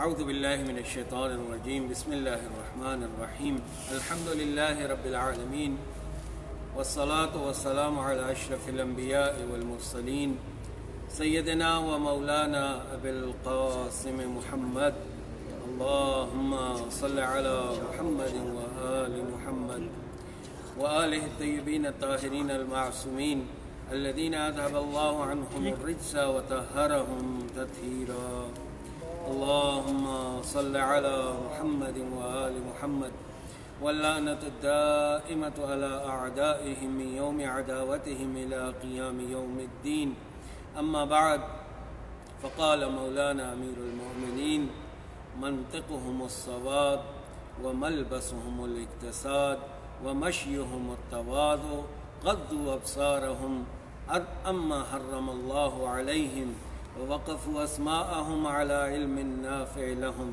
اعوذ باللہ من الشیطان الرجیم بسم اللہ الرحمن الرحیم الحمد للہ رب العالمین والصلاة والسلام علی اشرف الانبیاء والمرسلین سیدنا و مولانا ابی القاسم محمد اللہم صل علی محمد وآل محمد وآلہ الطیبین الطاہرین المعصومین الذین اذهب اللہ عنہم الرجس وطہرہم تطہیرا اللهم صل على محمد وآل محمد واللعنة الدائمة على أعدائهم من يوم عداوتهم إلى قيام يوم الدين أما بعد فقال مولانا أمير المؤمنين منطقهم الصواب وملبسهم الاقتصاد ومشيهم التواضع غضوا أبصارهم أما حرم الله عليهم ووقفوا أسماءهم على علم نافع لهم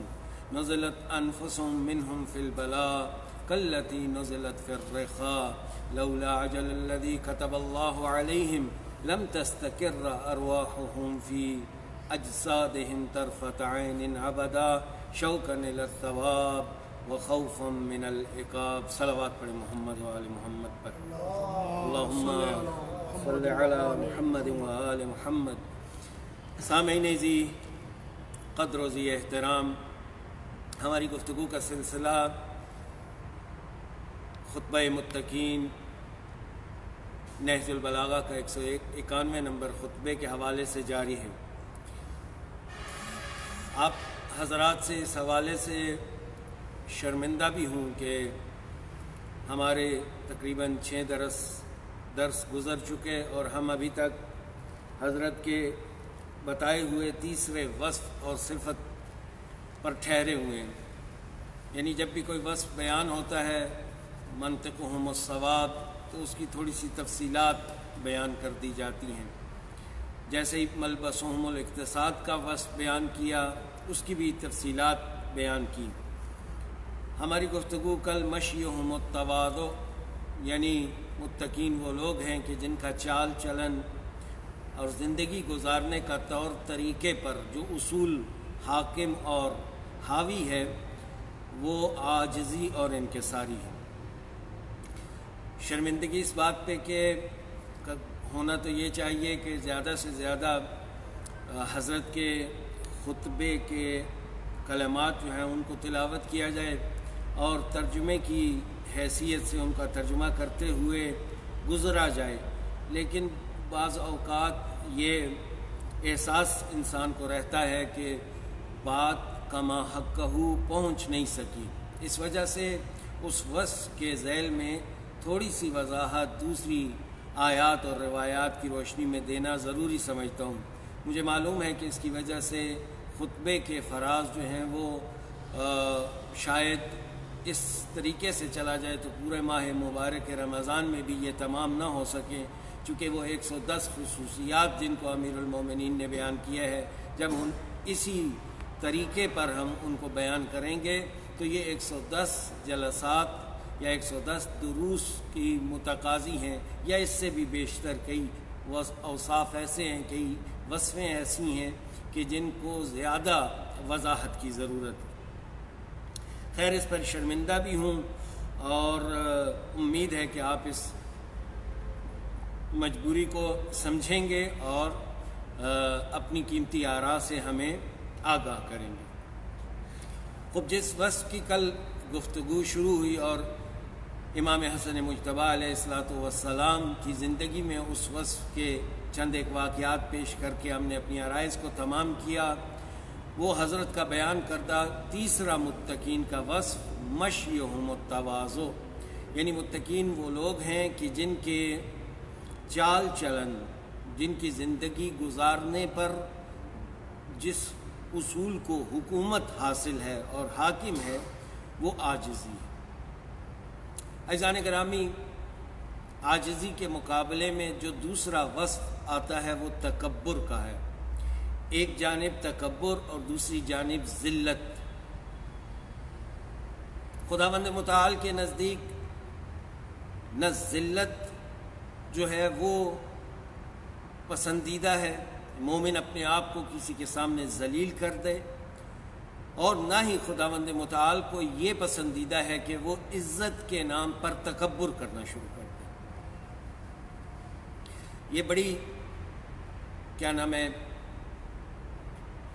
نزلت أنفسهم منهم في البلاء كالتي نزلت في الرخاء لولا عجل الذي كتب الله عليهم لم تستقر أرواحهم في أجسادهم طرفة عين أبدا شوقا إلى الثواب وخوفا من العقاب صلوات پر محمد وآل محمد پر اللهم صل على محمد وآل محمد سامعین ذی قدر و ذی احترام، ہماری گفتگو کا سلسلہ خطبہ متقین نہج البلاغہ کا 191 نمبر خطبے کے حوالے سے جاری ہے۔ آپ حضرات سے اس حوالے سے شرمندہ بھی ہوں کہ ہمارے تقریباً 6 درس گزر چکے اور ہم ابھی تک حضرت کے بتائے ہوئے تیسرے وصف اور صفت پر ٹھہرے ہوئے ہیں۔ یعنی جب بھی کوئی وصف بیان ہوتا ہے منطقہم الصواب تو اس کی تھوڑی سی تفصیلات بیان کر دی جاتی ہیں، جیسے ہی ملبسہم الاقتصاد کا وصف بیان کیا اس کی بھی تفصیلات بیان کی۔ ہماری گفتگو کل مشیہم التواضع، یعنی متقین وہ لوگ ہیں کہ جن کا چال چلن اور زندگی گزارنے کا طور طریقے پر جو اصول حاکم اور حاوی ہے وہ عاجزی اور انکساری ہے۔ شرمندگی اس بات پہ کہ ہونا تو یہ چاہیے کہ زیادہ سے زیادہ حضرت کے خطبے کے کلمات جو ہیں ان کو تلاوت کیا جائے اور ترجمے کی حیثیت سے ان کا ترجمہ کرتے ہوئے گزرا جائے، لیکن بعض اوقات یہ احساس انسان کو رہتا ہے کہ بات کما حقہ پہنچ نہیں سکی، اس وجہ سے اس وصف کے ذیل میں تھوڑی سی وضاحت دوسری آیات اور روایات کی روشنی میں دینا ضروری سمجھتا ہوں۔ مجھے معلوم ہے کہ اس کی وجہ سے خطبے کے فراز جو ہیں وہ شاید اس طریقے سے چلا جائے تو پورے ماہ مبارک رمضان میں بھی یہ تمام نہ ہو سکے، چونکہ وہ 110 خصوصیات جن کو امیر المومنین نے بیان کیا ہے، جب اسی طریقے پر ہم ان کو بیان کریں گے تو یہ 110 جلسات یا 110 دروس کی متقاضی ہیں، یا اس سے بھی بیشتر۔ کئی اوصاف ایسے ہیں، کئی وصفیں ایسی ہیں کہ جن کو زیادہ وضاحت کی ضرورت ہے۔ خیر، اس پر شرمندہ بھی ہوں اور امید ہے کہ آپ اس مجبوری کو سمجھیں گے اور اپنی قیمتی آراء سے ہمیں آگاہ کریں گے۔ خب جس وصف کی کل گفتگو شروع ہوئی اور امام حسن مجتبیٰ علیہ السلام کی زندگی میں اس وصف کے چند ایک واقعات پیش کر کے ہم نے اپنی عرائض کو تمام کیا، وہ حضرت کا بیان کردہ تیسرا متقین کا وصف مشیہم التواضع، یعنی متقین وہ لوگ ہیں کہ جن کے چال چلن، جن کی زندگی گزارنے پر جس اصول کو حکومت حاصل ہے اور حاکم ہے وہ عاجزی ہے۔ عزیزان گرامی، عاجزی کے مقابلے میں جو دوسرا وصف آتا ہے وہ تکبر کا ہے۔ ایک جانب تکبر اور دوسری جانب ذلت۔ خداوند متعال کے نزدیک نہ ذلت جو ہے وہ پسندیدہ ہے، مومن اپنے آپ کو کسی کے سامنے ذلیل کر دے، اور نہ ہی خداوند متعال کو یہ پسندیدہ ہے کہ وہ عزت کے نام پر تکبر کرنا شروع کر دے۔ یہ بڑی کیا نام ہے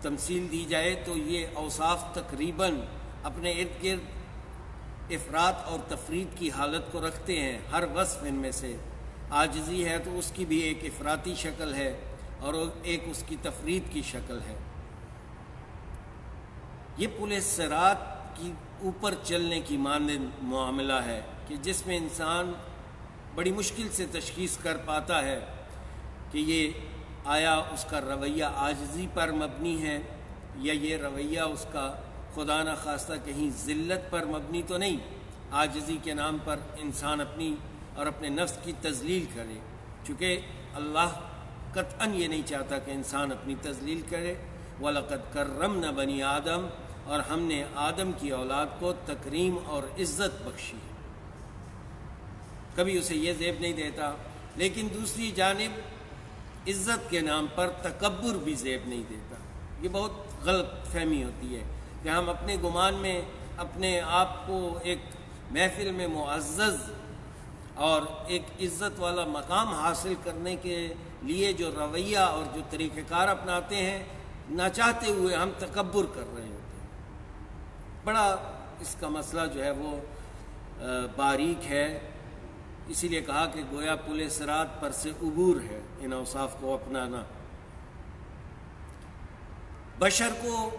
تمثیل دی جائے تو یہ اوصاف تقریباً اپنے ارد گرد افراط اور تفرید کی حالت کو رکھتے ہیں۔ ہر وصف ان میں سے عاجزی ہے تو اس کی بھی ایک افراطی شکل ہے اور ایک اس کی تفرید کی شکل ہے۔ یہ پل صراط کی اوپر چلنے کی مانند معاملہ ہے کہ جس میں انسان بڑی مشکل سے تشخیص کر پاتا ہے کہ یہ آیا اس کا رویہ عاجزی پر مبنی ہے یا یہ رویہ اس کا خدا نخواستہ کہیں ذلت پر مبنی تو نہیں۔ عاجزی کے نام پر انسان اپنی اور اپنے نفس کی تذلیل کرے، چونکہ اللہ قطعاً یہ نہیں چاہتا کہ انسان اپنی تذلیل کرے۔ وَلَقَدْ كَرَّمْنَا بَنِي آدم، اور ہم نے آدم کی اولاد کو تکریم اور عزت بخشی، کبھی اسے یہ زیب نہیں دیتا۔ لیکن دوسری جانب عزت کے نام پر تکبر بھی زیب نہیں دیتا۔ یہ بہت غلط فہمی ہوتی ہے کہ ہم اپنے گمان میں اپنے آپ کو ایک محفل میں معزز اور ایک عزت والا مقام حاصل کرنے کے لیے جو رویہ اور جو طریقہ کار اپناتے ہیں، نہ چاہتے ہوئے ہم تکبر کر رہے ہوتے ہیں۔ بڑا اس کا مسئلہ جو ہے وہ باریک ہے، اسی لیے کہا کہ گویا پل صراط پر سے عبور ہے ان اوصاف کو اپنانا۔ بشر کو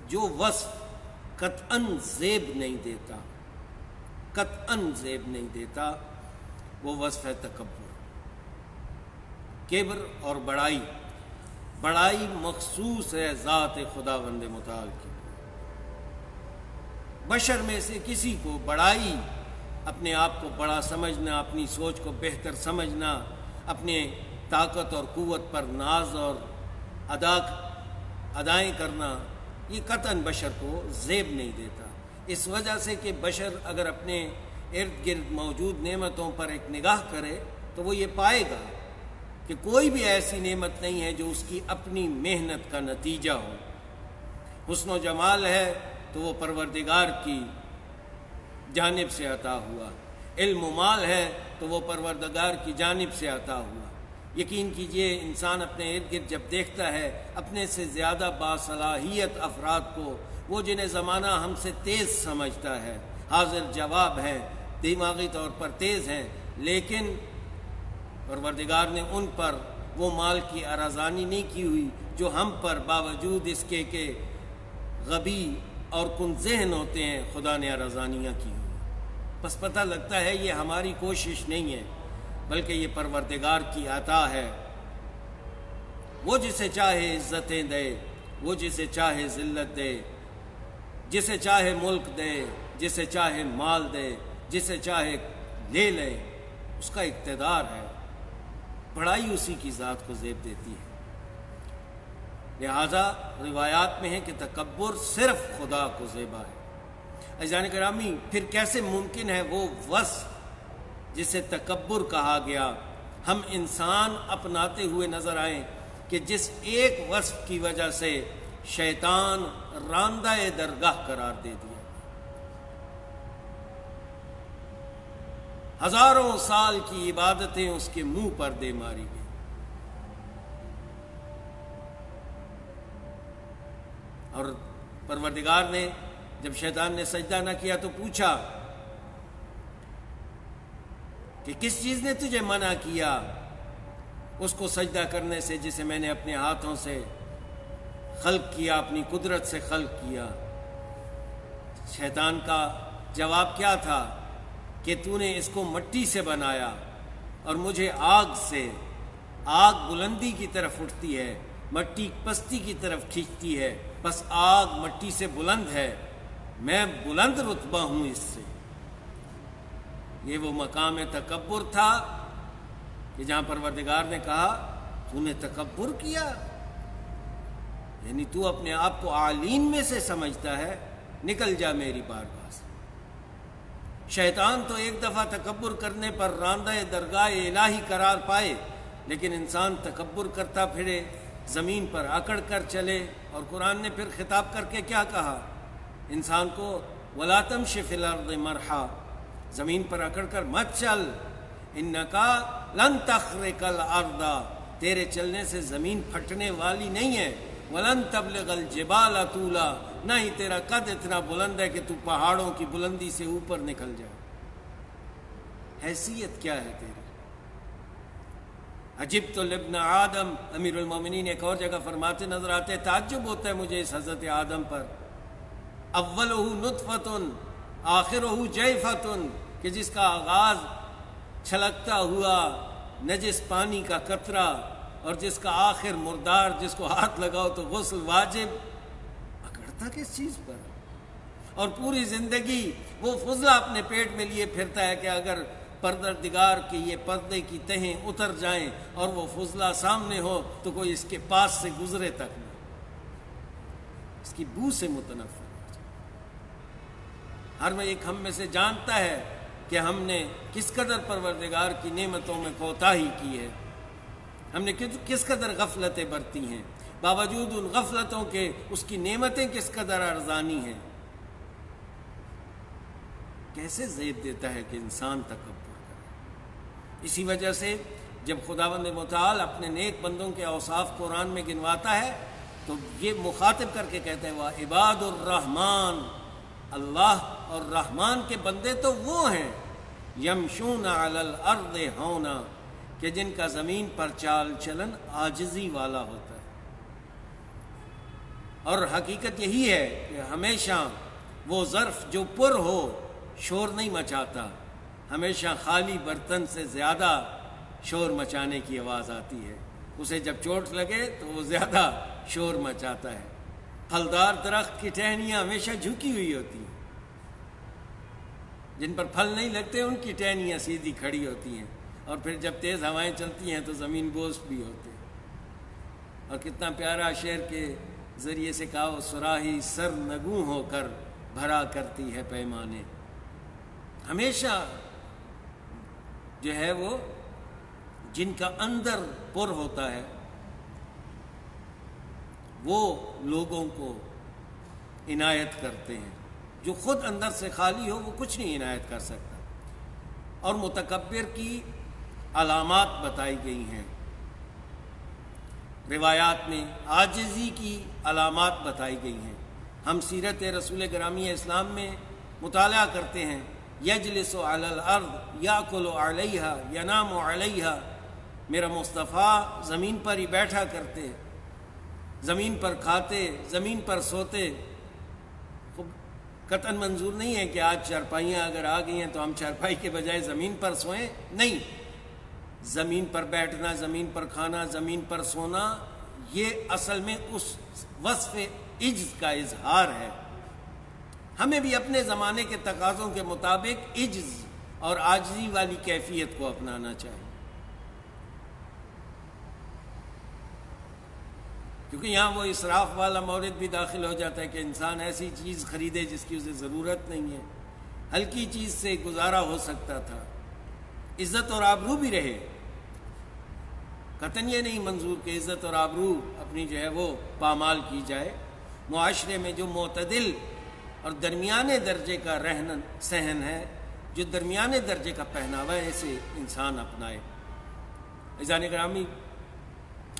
جو وصف قطعاً زیب نہیں دیتا، قطعاً زیب نہیں دیتا، وہ وصف ہے تکبر، کبر اور بڑائی۔ بڑائی مخصوص ہے ذات خداوند متعال کی۔ بشر میں سے کسی کو بڑائی، اپنے آپ کو بڑا سمجھنا، اپنی سوچ کو بہتر سمجھنا، اپنے طاقت اور قوت پر ناز اور ادائیں کرنا، یہ قطعاً بشر کو زیب نہیں دیتا۔ اس وجہ سے کہ بشر اگر اپنے ارد گرد موجود نعمتوں پر ایک نگاہ کرے تو وہ یہ پائے گا کہ کوئی بھی ایسی نعمت نہیں ہے جو اس کی اپنی محنت کا نتیجہ ہو۔ حسن و جمال ہے تو وہ پروردگار کی جانب سے عطا ہوا، علم و مال ہے تو وہ پروردگار کی جانب سے عطا ہوا۔ یقین کیجئے انسان اپنے ارد گرد جب دیکھتا ہے اپنے سے زیادہ باصلاحیت افراد کو، وہ جنہیں زمانہ ہم سے تیز سمجھتا ہے، حاضر جواب ہیں، دماغی طور پر تیز ہیں، لیکن پروردگار نے ان پر وہ مال کی ارزانی نہیں کی ہوئی جو ہم پر باوجود اس کے کہ غبی اور کن ذہن ہوتے ہیں خدا نے ارزانیاں کی ہوئی۔ بس پتہ لگتا ہے یہ ہماری کوشش نہیں ہے بلکہ یہ پروردگار کی عطا ہے۔ وہ جسے چاہے عزتیں دے، وہ جسے چاہے ذلت دے، جسے چاہے ملک دے، جسے چاہے مال دے، جسے چاہے لے لے، اس کا اقتدار ہے۔ بڑائی اسی کی ذات کو زیب دیتی ہے۔ لہذا روایات میں ہے کہ تکبر صرف خدا کو زیبا ہے۔ عزیزان گرامی، پھر کیسے ممکن ہے وہ وصف جسے تکبر کہا گیا ہم انسان اپناتے ہوئے نظر آئیں کہ جس ایک وصف کی وجہ سے شیطان راندہ درگاہ قرار دے دیا، ہزاروں سال کی عبادتیں اس کے منہ پر دے ماری گئی۔ اور پروردگار نے جب شیطان نے سجدہ نہ کیا تو پوچھا کہ کس چیز نے تجھے منع کیا اس کو سجدہ کرنے سے جسے میں نے اپنے ہاتھوں سے خلق کیا، اپنی قدرت سے خلق کیا۔ شیطان کا جواب کیا تھا کہ تو نے اس کو مٹی سے بنایا اور مجھے آگ سے، آگ بلندی کی طرف اٹھتی ہے، مٹی پستی کی طرف کھینچتی ہے، بس آگ مٹی سے بلند ہے، میں بلند رتبہ ہوں اس سے۔ یہ وہ مقام تکبر تھا کہ جہاں پروردگار نے کہا تو نے تکبر کیا، یعنی تو اپنے آپ کو عالین میں سے سمجھتا ہے، نکل جا میری بارگاہ سے۔ شیطان تو ایک دفعہ تکبر کرنے پر راندہ درگاہ الہی قرار پائے، لیکن انسان تکبر کرتا پھرے، زمین پر اکڑ کر چلے. اور قرآن نے پھر خطاب کر کے کیا کہا انسان کو؟ وَلَا تَمْشِ فِي الْأَرْضِ مَرْحًا، زمین پر اکڑ کر مت چل. إِنَّكَ لَن تَخْرِقَ الْأَرْضَ، تیرے چلنے سے زمین پھٹنے والی نہیں ہے. وَلَن تَبْلِغَ الْجِبَالَ طُولًا، نہ ہی تیرا قد اتنا بلند ہے کہ تو پہاڑوں کی بلندی سے اوپر نکل جائے. حیثیت کیا ہے تیری؟ عجبت لابن آدم، امیر المومنین ایک اور جگہ فرماتے نظر آتے تعجب ہوتا ہے مجھے اس حضرت آدم پر. اولہ نطفۃ آخرہ جیفۃ، کہ جس کا آغاز چھلکتا ہوا نجس پانی کا قطرہ اور جس کا آخر مردار، جس کو ہاتھ لگاؤ تو غسل واجب. اکڑتا کس چیز پر؟ اور پوری زندگی وہ فضلہ اپنے پیٹ میں لیے پھرتا ہے کہ اگر پروردگار کی یہ پردے کی تہیں اتر جائیں اور وہ فضلہ سامنے ہو تو کوئی اس کے پاس سے گزرے تک نہ، اس کی بو سے متنفر. ہر میں ایک ہم میں سے جانتا ہے کہ ہم نے کس قدر پروردگار کی نعمتوں میں کوتاہی کی ہے، ہم نے کس قدر غفلتیں برتی ہیں، باوجود ان غفلتوں کے اس کی نعمتیں کس قدر ارزانی ہیں. کیسے زیب دیتا ہے کہ انسان تکبر کرے. اسی وجہ سے جب خداوند متعال اپنے نیک بندوں کے اوصاف قرآن میں گنواتا ہے تو یہ مخاطب کر کے کہتا ہے وَعِبَادُ الرحمن، اللہ اور رحمان کے بندے تو وہ ہیں یمشون علی الارض ہونا، کہ جن کا زمین پر چال چلن عاجزی والا ہوتا ہے. اور حقیقت یہی ہے کہ ہمیشہ وہ ظرف جو پر ہو شور نہیں مچاتا، ہمیشہ خالی برتن سے زیادہ شور مچانے کی آواز آتی ہے. اسے جب چوٹ لگے تو وہ زیادہ شور مچاتا ہے. پھلدار درخت کی ٹہنیاں ہمیشہ جھکی ہوئی ہوتی ہیں، جن پر پھل نہیں لگتے ان کی ٹہنیاں سیدھی کھڑی ہوتی ہیں، اور پھر جب تیز ہوائیں چلتی ہیں تو زمین بوس بھی ہوتے ہیں. اور کتنا پیارا شعر کے ذریعے سے کہا وہ صراحی سر نگوں ہو کر بھرا کرتی ہے پیمانے. ہمیشہ جو ہے وہ جن کا اندر پر ہوتا ہے وہ لوگوں کو عنایت کرتے ہیں، جو خود اندر سے خالی ہو وہ کچھ نہیں عنایت کر سکتا. اور متکبر کی علامات بتائی گئی ہیں، روایات میں عاجزی کی علامات بتائی گئی ہیں. ہم سیرت رسول گرامی اسلام میں مطالعہ کرتے ہیں یجلس علی الارض یاکل علیہا ینام علیہا، میرا مصطفیٰ زمین پر ہی بیٹھا کرتے، زمین پر کھاتے، زمین پر سوتے. قطعاً منظور نہیں ہے کہ آج چارپائیاں اگر آ گئی ہیں تو ہم چارپائی کے بجائے زمین پر سوئیں، نہیں. زمین پر بیٹھنا، زمین پر کھانا، زمین پر سونا، یہ اصل میں اس وصف عجز کا اظہار ہے. ہمیں بھی اپنے زمانے کے تقاضوں کے مطابق عجز اور عاجزی والی کیفیت کو اپنانا چاہیے، کیونکہ یہاں وہ اسراف والا مورد بھی داخل ہو جاتا ہے کہ انسان ایسی چیز خریدے جس کی اسے ضرورت نہیں ہے. ہلکی چیز سے گزارا ہو سکتا تھا، عزت اور آبرو بھی رہے. قطعاً یہ نہیں منظور کہ عزت اور آبرو اپنی جو ہے وہ پامال کی جائے. معاشرے میں جو معتدل اور درمیانے درجے کا رہن سہن ہے، جو درمیانے درجے کا پہناوا ہے، اسے انسان اپنائے. عزیزان گرامی،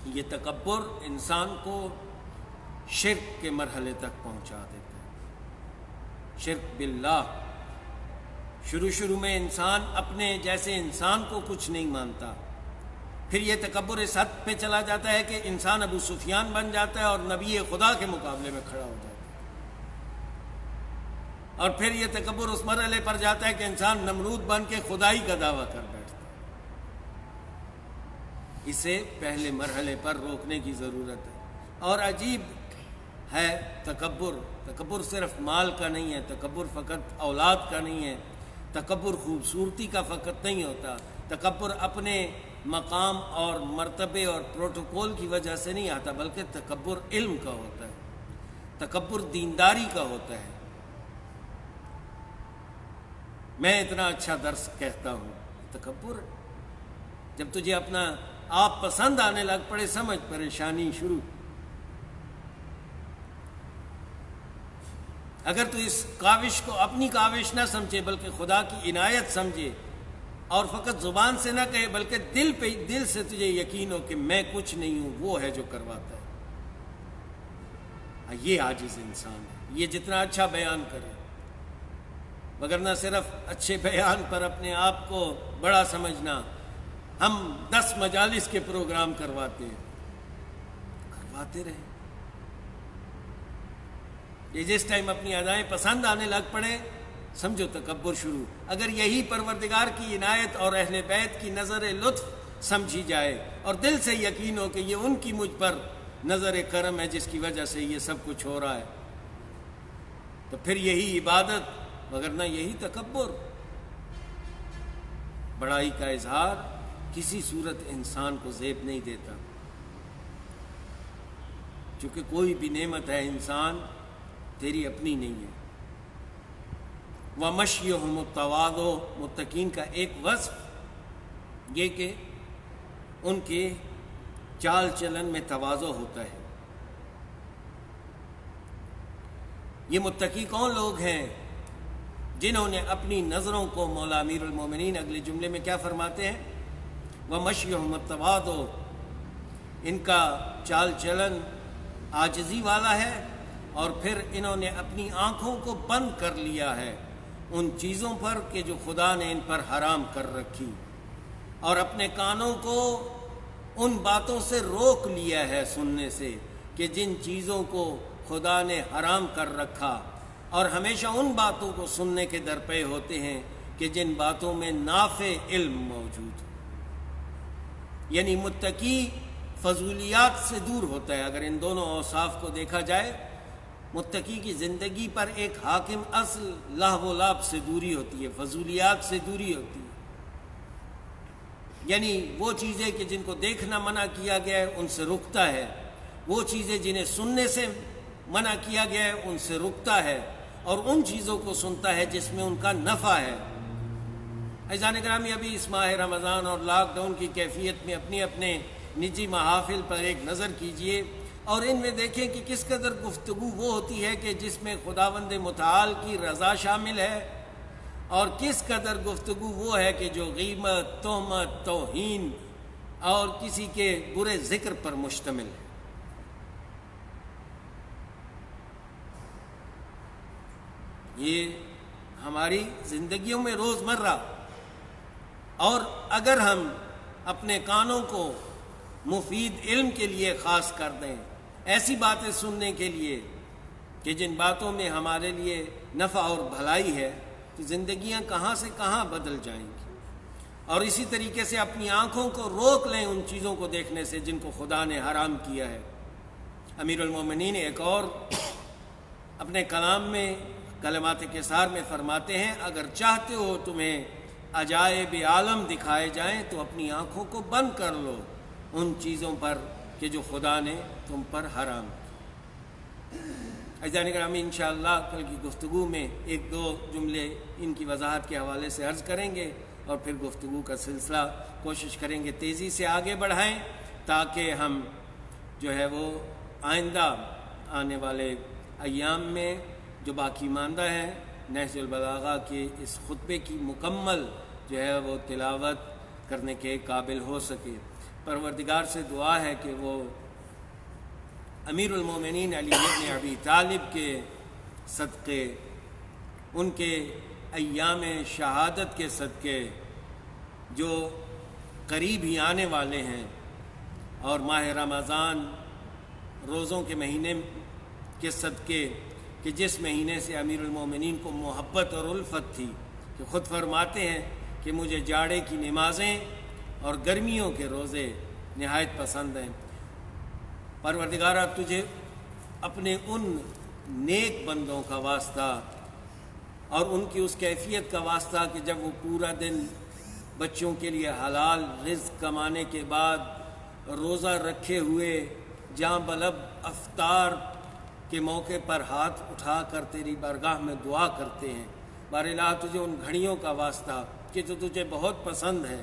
یہ تکبر انسان کو شرک کے مرحلے تک پہنچا دیتا ہے. شرک باللہ. شروع میں انسان اپنے جیسے انسان کو کچھ نہیں مانتا، پھر یہ تکبر اس حد پہ چلا جاتا ہے کہ انسان ابو سفیان بن جاتا ہے اور نبی خدا کے مقابلے میں کھڑا ہو جاتا ہے. اور پھر یہ تکبر اس مرحلے پر جاتا ہے کہ انسان نمرود بن کے خدائی کا دعویٰ کر بیٹھتا ہے. اسے پہلے مرحلے پر روکنے کی ضرورت ہے. اور عجیب ہے تکبر صرف مال کا نہیں ہے، تکبر فقط اولاد کا نہیں ہے، تکبر خوبصورتی کا فقط نہیں ہوتا. تکبر اپنے مقام اور مرتبے اور پروٹوکول کی وجہ سے نہیں آتا، بلکہ تکبر علم کا ہوتا ہے، تکبر دینداری کا ہوتا ہے. میں اتنا اچھا درس کہتا ہوں، تکبر. جب تجھے اپنا آپ پسند آنے لگ پڑے، سمجھ پریشانی شروع۔ اگر تو اس کاوش کو اپنی کاوش نہ سمجھے بلکہ خدا کی عنایت سمجھے، اور فقط زبان سے نہ کہے بلکہ دل سے تجھے یقین ہو کہ میں کچھ نہیں ہوں، وہ ہے جو کرواتا ہے، یہ عاجز انسان ہے، یہ جتنا اچھا بیان کرے، مگر نہ صرف اچھے بیان پر اپنے آپ کو بڑا سمجھنا۔ ہم 10 مجالس کے پروگرام کرواتے رہیں، یہ جس ٹائم اپنی ادائیں پسند آنے لگ پڑے سمجھو تکبر شروع۔ اگر یہی پروردگار کی عنایت اور اہل بیت کی نظر لطف سمجھی جائے اور دل سے یقین ہو کہ یہ ان کی مجھ پر نظر کرم ہے جس کی وجہ سے یہ سب کچھ ہو رہا ہے، تو پھر یہی عبادت، مگر نہ یہی تکبر۔ بڑائی کا اظہار کسی صورت انسان کو زیب نہیں دیتا، چونکہ کوئی بھی نعمت ہے انسان تیری اپنی نہیں ہے۔ وَمَشْيُهُمُ التَّوَاضُعُ، متقین کا ایک وصف یہ کہ ان کے چال چلن میں تواضع ہوتا ہے۔ یہ متقی کون لوگ ہیں؟ جنہوں نے اپنی نظروں کو، مولا امیر المومنین اگلے جملے میں کیا فرماتے ہیں؟ وَمَشْيُهُمُ التَّوَاضُعُ، ان کا چال چلن عاجزی والا ہے، اور پھر انہوں نے اپنی آنکھوں کو بند کر لیا ہے ان چیزوں پر کہ جو خدا نے ان پر حرام کر رکھی، اور اپنے کانوں کو ان باتوں سے روک لیا ہے سننے سے کہ جن چیزوں کو خدا نے حرام کر رکھا، اور ہمیشہ ان باتوں کو سننے کے درپے ہوتے ہیں کہ جن باتوں میں نافع علم موجود ہو۔ یعنی متقی فضولیات سے دور ہوتا ہے۔ اگر ان دونوں اوصاف کو دیکھا جائے، متقی کی زندگی پر ایک حاکم اصل لہو و لعب سے دوری ہوتی ہے، فضولیات سے دوری ہوتی ہے، یعنی وہ چیزیں کہ جن کو دیکھنا منع کیا گیا ہے ان سے رکتا ہے، وہ چیزیں جنہیں سننے سے منع کیا گیا ہے ان سے رکتا ہے، اور ان چیزوں کو سنتا ہے جس میں ان کا نفع ہے۔ عزیزان گرامی، ابھی اس ماہ رمضان اور لاک ڈاؤن کی کیفیت میں اپنے اپنے نجی محافل پر ایک نظر کیجئے، اور ان میں دیکھیں کہ کس قدر گفتگو وہ ہوتی ہے کہ جس میں خداوند متعال کی رضا شامل ہے، اور کس قدر گفتگو وہ ہے کہ جو غیبت، تہمت، توہین اور کسی کے برے ذکر پر مشتمل ہے۔ یہ ہماری زندگیوں میں روزمرہ، اور اگر ہم اپنے کانوں کو مفید علم کے لیے خاص کر دیں، ایسی باتیں سننے کے لیے کہ جن باتوں میں ہمارے لیے نفع اور بھلائی ہے، تو زندگیاں کہاں سے کہاں بدل جائیں گی۔ اور اسی طریقے سے اپنی آنکھوں کو روک لیں ان چیزوں کو دیکھنے سے جن کو خدا نے حرام کیا ہے۔ امیر المومنین ایک اور اپنے کلام میں، کلمات کثار میں فرماتے ہیں، اگر چاہتے ہو تمہیں عجائب عالم دکھائے جائیں تو اپنی آنکھوں کو بند کر لو ان چیزوں پر کہ جو خدا نے تم پر حرام کی۔ عزیزان گرامی، انشاءاللہ کل کی گفتگو میں ایک دو جملے ان کی وضاحت کے حوالے سے عرض کریں گے، اور پھر گفتگو کا سلسلہ کوشش کریں گے تیزی سے آگے بڑھائیں، تاکہ ہم جو ہے وہ آئندہ آنے والے ایام میں جو باقی ماندہ ہے نہج البلاغہ کے اس خطبے کی مکمل جو ہے وہ تلاوت کرنے کے قابل ہو سکے۔ پروردگار سے دعا ہے کہ وہ امیر المومنین علی بن ابی طالب کے صدقے، ان کے ایام شہادت کے صدقے جو قریب ہی آنے والے ہیں، اور ماہ رمضان روزوں کے مہینے کے صدقے کہ جس مہینے سے امیر المومنین کو محبت اور الفت تھی، کہ خود فرماتے ہیں کہ مجھے جاڑے کی نمازیں اور گرمیوں کے روزے نہایت پسند ہیں۔ پروردگارہ، تجھے اپنے ان نیک بندوں کا واسطہ اور ان کی اس کیفیت کا واسطہ کہ جب وہ پورا دن بچوں کے لیے حلال رزق کمانے کے بعد روزہ رکھے ہوئے جاں بلب افطار کے موقع پر ہاتھ اٹھا کر تیری بارگاہ میں دعا کرتے ہیں، بار الہ تجھے ان گھڑیوں کا واسطہ کہ جو تجھے بہت پسند ہے،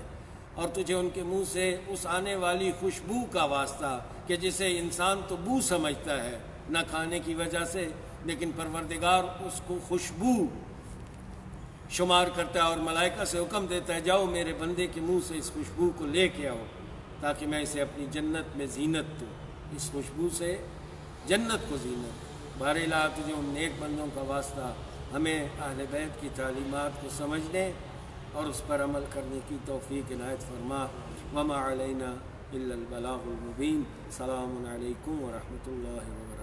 اور تجھے ان کے منہ سے اس آنے والی خوشبو کا واسطہ کہ جسے انسان تو بو سمجھتا ہے نہ کھانے کی وجہ سے، لیکن پروردگار اس کو خوشبو شمار کرتا ہے اور ملائکہ سے حکم دیتا ہے جاؤ میرے بندے کے منہ سے اس خوشبو کو لے کے آؤ تاکہ میں اسے اپنی جنت میں زینت دوں، اس خوشبو سے جنت کو زینت۔ بہرحال تجھے ان نیک بندوں کا واسطہ، ہمیں اہل بیت کی تعلیمات کو سمجھنے اور اس پر عمل کرنے کی توفیق عنایت فرما۔ وما علینا الا البلاغ المبین۔ السلام علیکم ورحمۃ اللہ وبرکاتہ۔